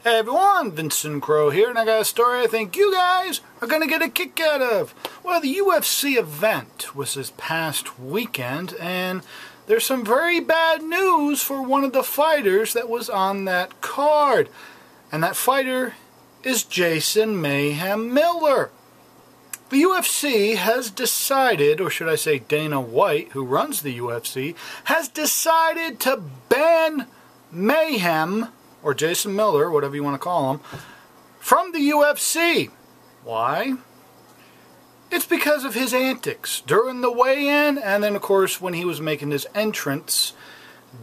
Hey everyone, Vincent Crow here, and I got a story I think you guys are going to get a kick out of. Well, the UFC event was this past weekend, and there's some very bad news for one of the fighters that was on that card. And that fighter is Jason Mayhem Miller. The UFC has decided, or should I say Dana White, who runs the UFC, has decided to ban Mayhem, or Jason Miller, whatever you want to call him, from the UFC. Why? It's because of his antics during the weigh-in, and then of course when he was making his entrance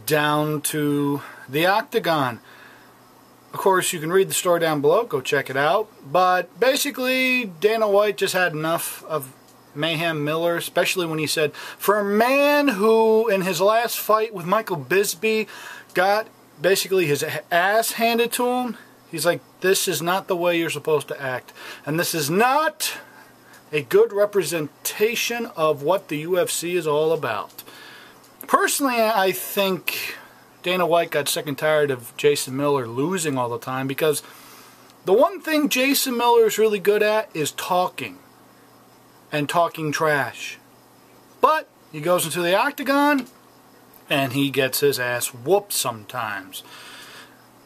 down to the octagon. Of course, you can read the story down below, go check it out. But basically, Dana White just had enough of Mayhem Miller, especially when he said, for a man who in his last fight with Michael Bisping got basically his ass handed to him, he's like, this is not the way you're supposed to act. And this is not a good representation of what the UFC is all about. Personally, I think Dana White got sick and tired of Jason Miller losing all the time, because the one thing Jason Miller is really good at is talking. And talking trash. But he goes into the octagon and he gets his ass whooped sometimes.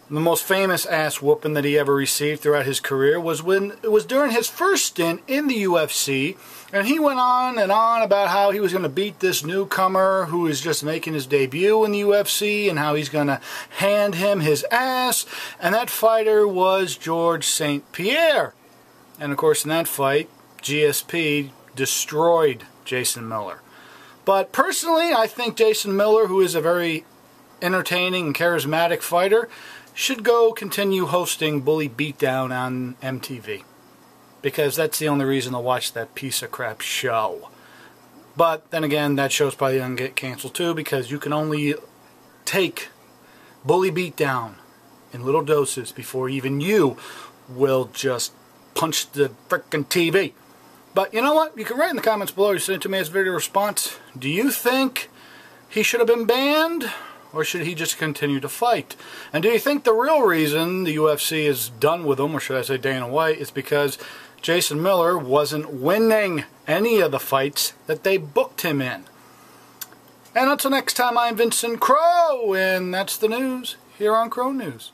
The most famous ass whooping that he ever received throughout his career was when it was during his first stint in the UFC, and he went on and on about how he was going to beat this newcomer who is just making his debut in the UFC, and how he's going to hand him his ass, and that fighter was George St. Pierre. And of course in that fight, GSP destroyed Jason Miller. But personally, I think Jason Miller, who is a very entertaining and charismatic fighter, should go continue hosting Bully Beatdown on MTV. Because that's the only reason to watch that piece of crap show. But then again, that show's probably going to get canceled too, because you can only take Bully Beatdown in little doses before even you will just punch the frickin' TV. But you know what? You can write in the comments below. You send it to me as a video response. Do you think he should have been banned, or should he just continue to fight? And do you think the real reason the UFC is done with him, or should I say Dana White, is because Jason Miller wasn't winning any of the fights that they booked him in? And until next time, I'm Vincent Crow, and that's the news here on Crow News.